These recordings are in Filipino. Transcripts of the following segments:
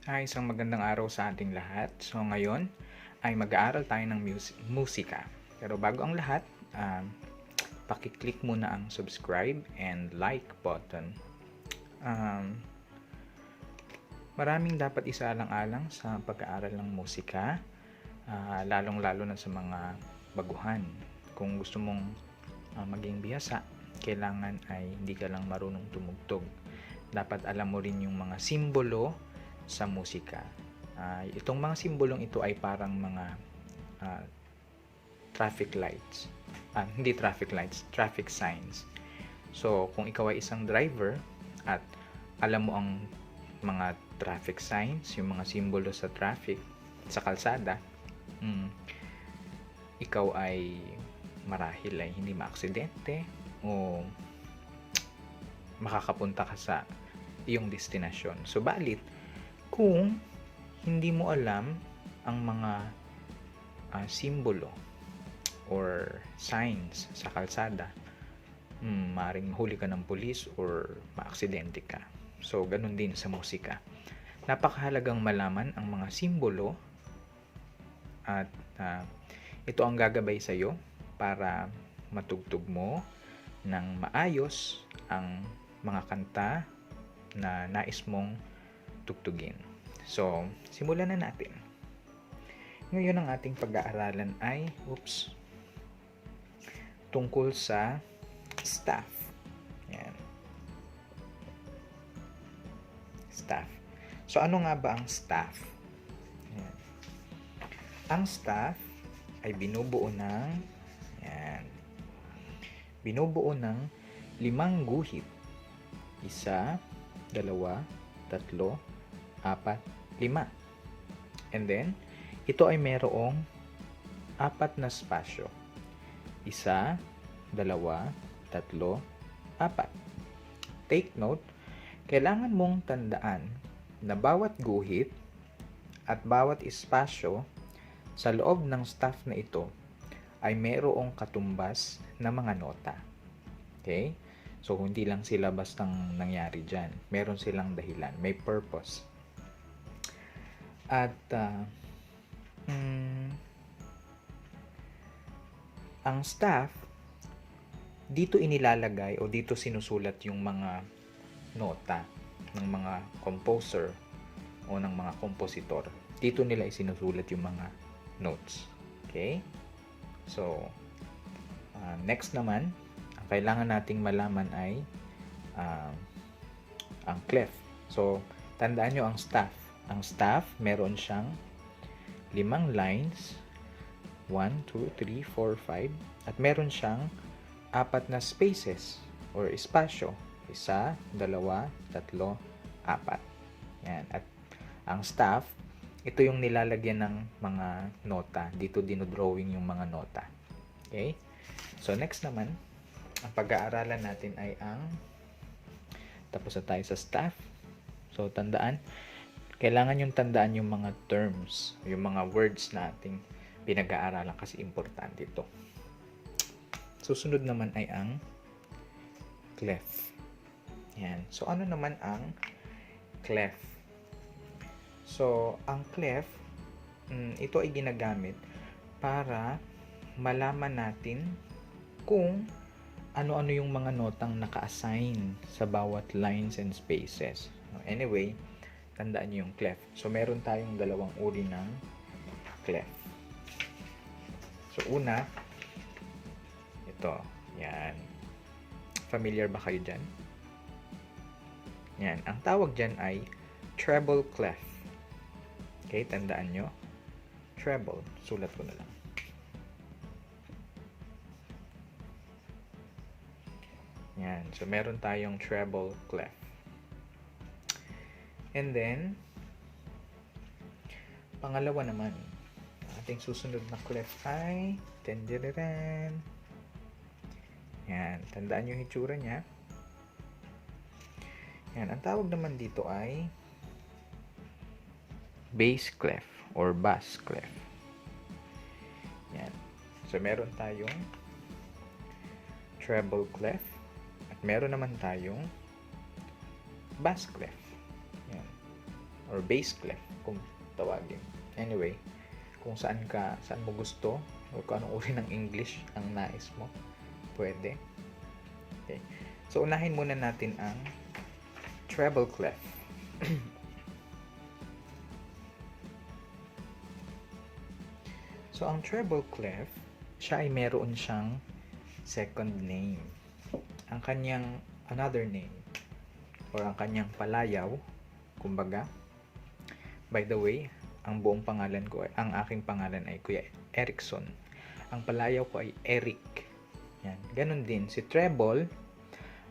Isang magandang araw sa ating lahat. So ngayon ay mag-aaral tayo ng musika. Pero bago ang lahat, pakiclick muna ang subscribe and like button. Maraming dapat isaalang-alang sa pag-aaral ng musika, lalong-lalo na sa mga baguhan. Kung gusto mong maging bihasa, kailangan ay hindi ka lang marunong tumugtog. Dapat alam mo rin yung mga simbolo sa musika. Itong mga simbolong ito ay parang mga traffic lights. Hindi traffic lights, traffic signs. So, kung ikaw ay isang driver at alam mo ang mga traffic signs, yung mga simbolo sa traffic, sa kalsada, ikaw ay marahil ay hindi maaksidente o makakapunta ka sa iyong destinasyon. So, balit, kung hindi mo alam ang mga simbolo or signs sa kalsada, maaaring mahuli ka ng pulis or maaksidente ka. So, ganun din sa musika. Napakahalagang malaman ang mga simbolo at ito ang gagabay sa iyo para matugtog mo ng maayos ang mga kanta na nais mong tugtugin. So, simulan na natin. Ngayon ang ating pag-aaralan ay tungkol sa staff. Yan. Staff. So, ano nga ba ang staff? Yan. Ang staff ay binubuo ng 5 guhit. 1, 2, 3, 4, 5. And then, ito ay merong 4 na spasyo. 1, 2, 3, 4. Take note, kailangan mong tandaan na bawat guhit at bawat espasyo sa loob ng staff na ito ay merong katumbas na mga nota. Okay? So, hindi lang sila bastang nangyari dyan. Meron silang dahilan. May purpose. At ang staff, dito inilalagay o dito sinusulat yung mga nota ng mga composer o ng mga kompositor. Dito nila isinusulat yung mga notes. Okay? So, next naman, ang kailangan nating malaman ay ang clef. So, tandaan nyo ang staff. Ang staff, meron siyang 5 lines. 1, 2, 3, 4, 5. At meron siyang 4 na spaces or espasyo. 1, 2, 3, 4. Yan. At ang staff, ito yung nilalagyan ng mga nota. Dito dinodrawing yung mga nota. Okay? So, next naman, ang pag-aaralan natin ay tapos na tayo sa staff. So, kailangan yung tandaan yung mga terms, yung mga words na ating pinag-aaralan kasi importante ito. Susunod naman ay ang clef. Yan. So, ano naman ang clef? So, ang clef, ito ay ginagamit para malaman natin kung ano-ano yung mga notang naka-assign sa bawat lines and spaces. Anyway, tandaan nyo yung clef. So, meron tayong 2 uri ng clef. So, una, ito. Yan. Familiar ba kayo dyan? Yan. Ang tawag dyan ay treble clef. Okay, tandaan nyo. Treble. Sulat ko na lang. Yan. So, meron tayong treble clef. And then, pangalawa naman, ating susunod na clef ay tenderiren. Yan. Tandaan nyo yung hitsura niya. Yan. Ang tawag naman dito ay bass clef or bass clef. Yan. So, meron tayong treble clef at meron naman tayong bass clef. Yan. or bass clef kung tawagin. Anyway, kung saan mo gusto o kung anong uri ng English ang nais mo, pwede. Okay. So, unahin muna natin ang treble clef. So, ang treble clef, siya ay meron siyang second name. Ang kanyang another name or ang kanyang palayaw, kumbaga, by the way, ang buong pangalan ko, ang aking pangalan ay Kuya Erickson. Ang palayaw ko ay Eric. Yan. Ganon din, si treble,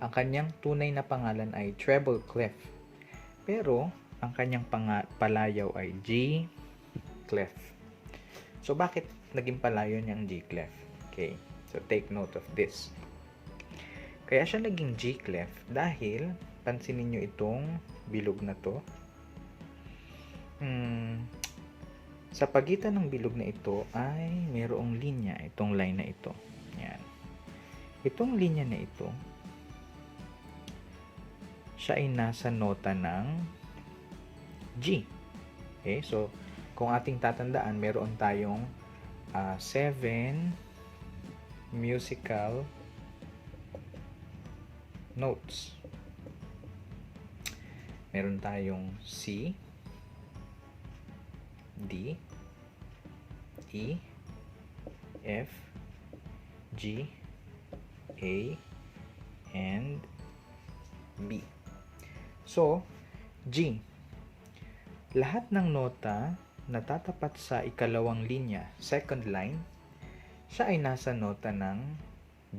ang kanyang tunay na pangalan ay treble clef. Pero, ang kanyang palayaw ay G clef. So, bakit naging palayaw niyang G clef? Okay, so take note of this. Kaya siya naging G clef dahil, pansinin niyo itong bilog na to. Sa pagitan ng bilog na ito ay mayroong linya, itong line na ito. Yan. Itong linya na ito, siya ay nasa nota ng G. Okay, so kung ating tatandaan, meron tayong 7 musical notes. Meron tayong C, D, E, F, G, A, and B. So, G. Lahat ng nota na tatapat sa ikalawang linya, second line, siya ay nasa nota ng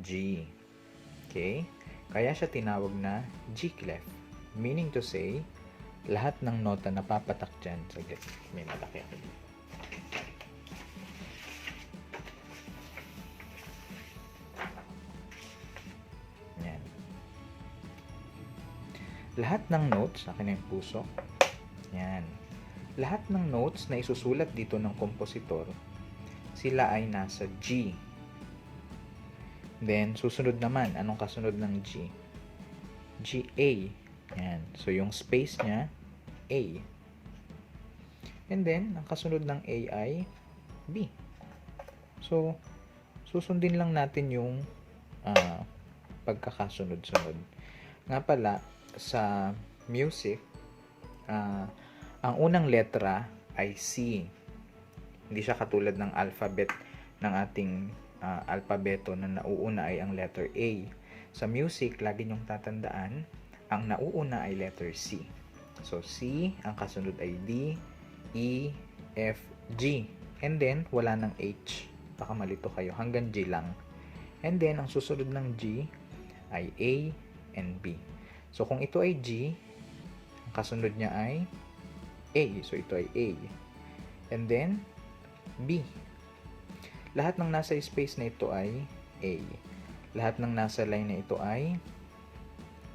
G. Okay? Kaya siya tinawag na G clef. Meaning to say, lahat ng nota na papatak dyan, saglit, may malaki ako dito. Yan. Lahat ng notes, akin na yung puso. Yan. Lahat ng notes na isusulat dito ng kompositor, sila ay nasa G. Then, susunod naman, anong kasunod ng G? G, A. Yan. So, yung space niya, A. And then, ang kasunod ng A ay B. So, susundin lang natin yung pagkakasunod-sunod. Nga pala, sa music, ang unang letra ay C. Hindi siya katulad ng alphabet ng ating alpabeto na nauuna ay ang letter A. Sa music, lagi niyong tatandaan, ang nauuna ay letter C. So, C, ang kasunod ay D, E, F, G. And then, wala ng H. Baka malito kayo. Hanggang G lang. And then, ang susunod ng G ay A and B. So, kung ito ay G, ang kasunod niya ay A. So, ito ay A. And then, B. Lahat ng nasa space na ito ay A. Lahat ng nasa line na ito ay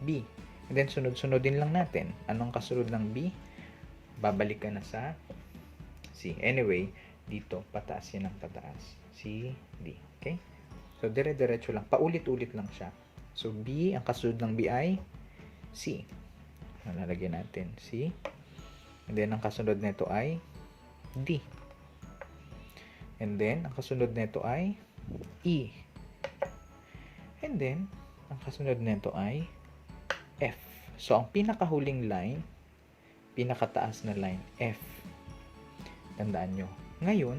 B. And then, sunod-sunodin lang natin. Anong kasunod ng B? Babalik ka na sa C. Anyway, dito, pataas yan ng pataas. C, D. Okay? So, dire-diretso lang. Paulit-ulit lang siya. So, B, ang kasunod ng B ay C. Lalagyan natin C. And then, ang kasunod nito ay D. And then, ang kasunod nito ay E. And then, ang kasunod nito ay F. So, ang pinakahuling line, pinakataas na line, F. Tandaan nyo. Ngayon,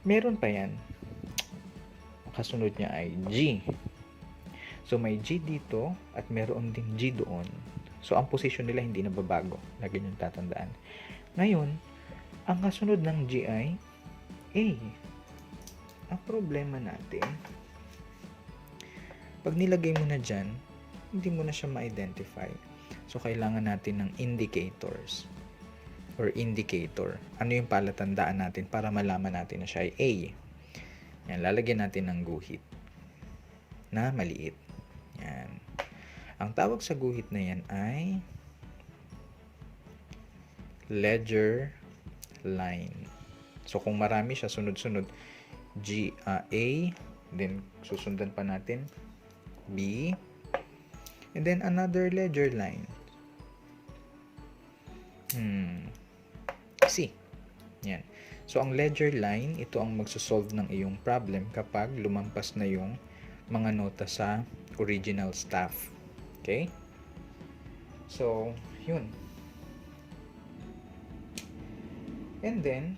meron pa yan. Ang kasunod niya ay G. So, may G dito at meron ding G doon. So, ang position nila hindi nababago. Lagi nyo tatandaan. Ngayon, ang kasunod ng G ay A. Ang problema natin, pag nilagay mo na dyan, hindi mo na siya ma-identify. So, kailangan natin ng indicators or indicator. Ano yung palatandaan natin para malaman natin na siya ay A? Yan, lalagyan natin ng guhit na maliit. Yan. Ang tawag sa guhit na yan ay ledger line. So, kung marami siya, sunod-sunod, A, then susundan pa natin, B, and then another ledger line. C. Yan. So, ang ledger line, ito ang magsosolve ng iyong problem kapag lumampas na yung mga nota sa original staff. Okay? So, yun. And then,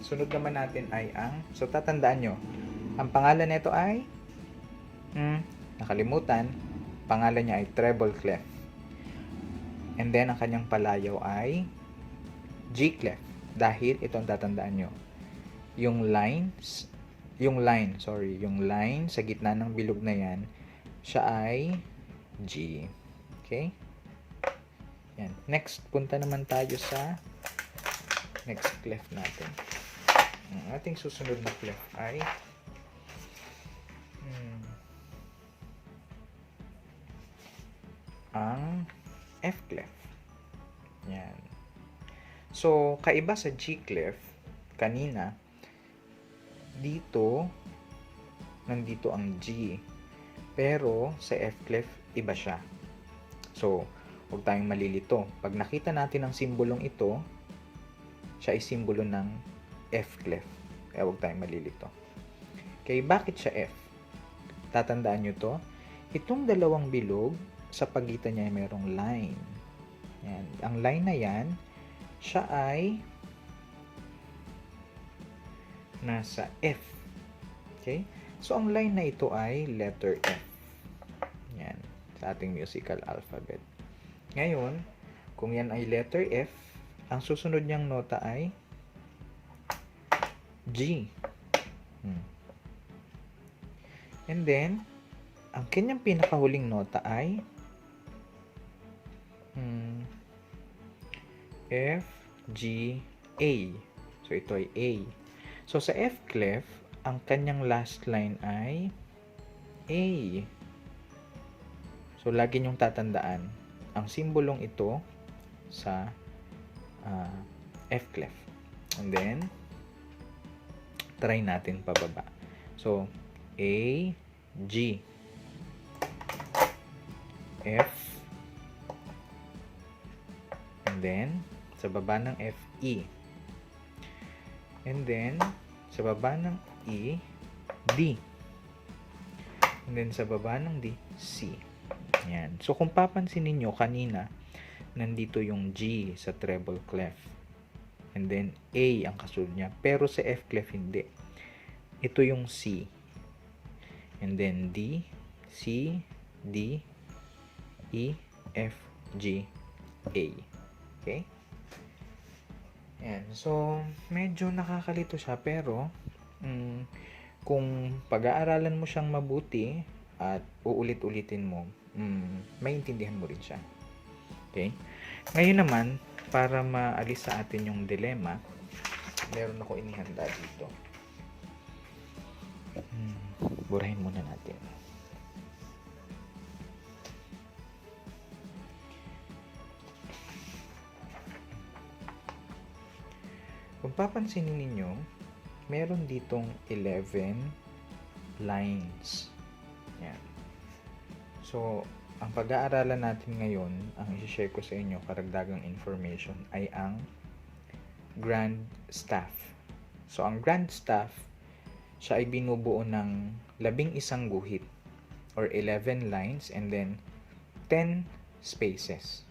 sunod naman natin ay so tatandaan nyo, ang pangalan nito ay, nakalimutan, pangalan niya ay treble clef. And then, ang kanyang palayaw ay G clef. Dahil, ito ang tatandaan nyo, yung line sa gitna ng bilog na yan, siya ay G. Okay? Yan. Next, punta naman tayo sa next clef natin. Ang ating susunod na clef ay ang F clef. Yan. So, kaiba sa G clef, kanina, dito, nandito ang G. Pero, sa F clef, iba siya. So, huwag tayong malilito. Pag nakita natin ang simbolong ito, siya ay simbolo ng F clef. Kaya huwag tayong malilito. Okay, bakit siya F? Tatandaan nyo to. Itong dalawang bilog, sa pagitan niya ay mayroong line. Yan. Ang line na yan, siya ay nasa F. Okay? So, ang line na ito ay letter F. Yan. Sa ating musical alphabet. Ngayon, kung yan ay letter F, ang susunod niyang nota ay G. And then, ang kanyang pinakahuling nota ay F, G, A. So, ito ay A. So, sa F clef, ang kanyang last line ay A. So, lagi niyong tatandaan ang simbolong ito sa F clef. And then, try natin pababa. So, A, G, F, and then, sa baba ng F, E. And then, sa baba ng E, D. And then, sa baba ng D, C. Yan. So, kung papansin ninyo, kanina, nandito yung G sa treble clef. And then, A ang kasunod niya. Pero sa F clef, hindi. Ito yung C. And then, D, C, D, E, F, G, A. Okay? Yan. So, medyo nakakalito siya. Pero, kung pag-aaralan mo siyang mabuti at uulit-ulitin mo, maintindihan mo rin siya. Okay? Ngayon naman, para maalis sa atin yung dilemma, meron ako inihanda dito. Burahin muna natin. Kung papansinin ninyo, meron ditong 11 lines. Yan. So, ang pag-aaralan natin ngayon, ang i-share ko sa inyo, karagdagang information, ay ang grand staff. So, ang grand staff, siya ay binubuo ng 11 guhit or 11 lines and then 10 spaces.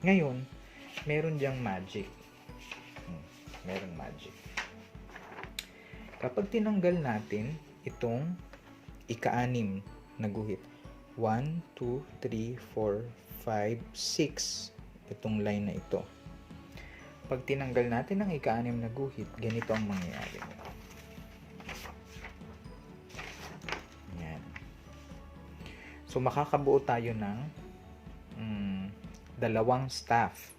Ngayon, meron diyang magic. Meron magic. Kapag tinanggal natin itong ika-6 na guhit, 1, 2, 3, 4, 5, 6, itong line na ito. Pag tinanggal natin ang ika-6 na guhit, ganito ang mangyayari. Yan. So, makakabuo tayo ng dalawang staff.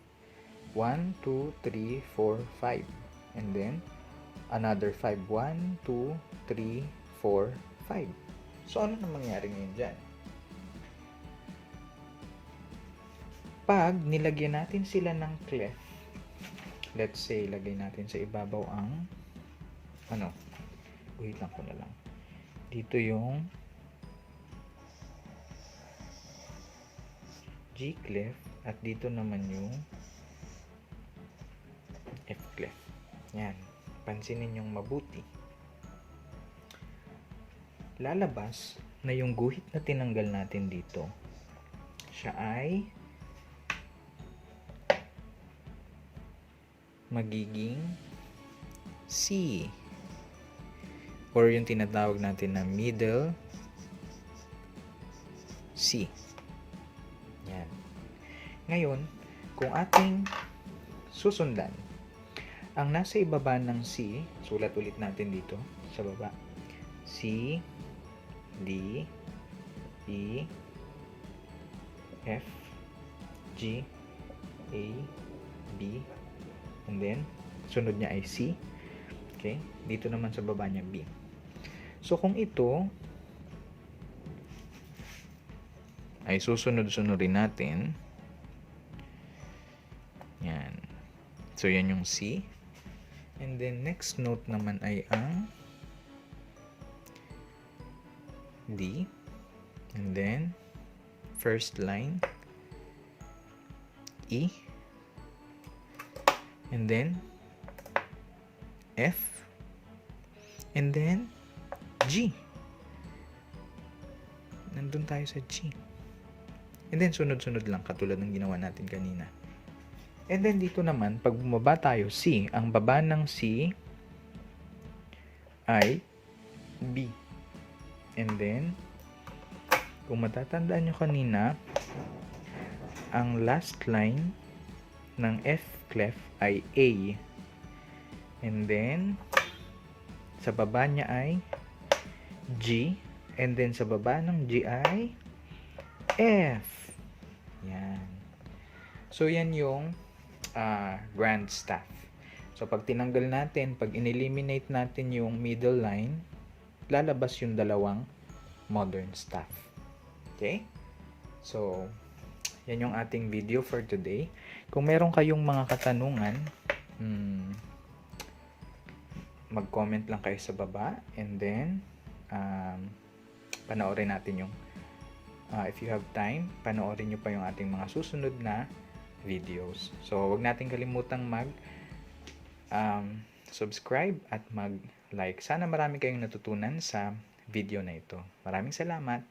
1, 2, 3, 4, 5. And then, another 5. 1, 2, 3, 4, 5. So, ano na mangyari ngayon dyan? Pag nilagyan natin sila ng clef, let's say, lagay natin sa ibabaw ang, wait lang ko na lang. Dito yung G G clef at dito naman yung F clef. Yan. Pansinin yung mabuti. Lalabas na yung guhit na tinanggal natin dito, siya ay magiging C, or yung tinatawag natin na middle C. Yan. Ngayon, kung ating susundan, ang nasa ibaba ng C, sulat ulit natin dito sa baba. C, D, E, F, G, A, B, and then, sunod niya ay C. Okay? Dito naman sa baba niya B. So, kung ito ay susunod-sunodin natin, yan. So, yan yung C. And then, next note naman ay ang D. And then, first line, E. And then, F. And then, G. Nandun tayo sa G. And then, sunod-sunod lang, katulad ng ginawa natin kanina. And then, dito naman, pag bumaba tayo, C. Ang baba ng C ay B. And then, kung matatandaan nyo kanina, ang last line ng F clef ay A. And then, sa baba niya ay G. And then, sa baba ng G ay F. Yan. So, yan yung grand staff. So, pag tinanggal natin, pag ineliminate natin yung middle line, lalabas yung dalawang modern staff. Okay? So, yan yung ating video for today. Kung meron kayong mga katanungan, mag-comment lang kayo sa baba, and then panoorin natin yung if you have time, panoorin nyo pa yung ating mga susunod na videos. So, wag natin kalimutang subscribe at mag-like. Sana marami kayong natutunan sa video na ito. Maraming salamat!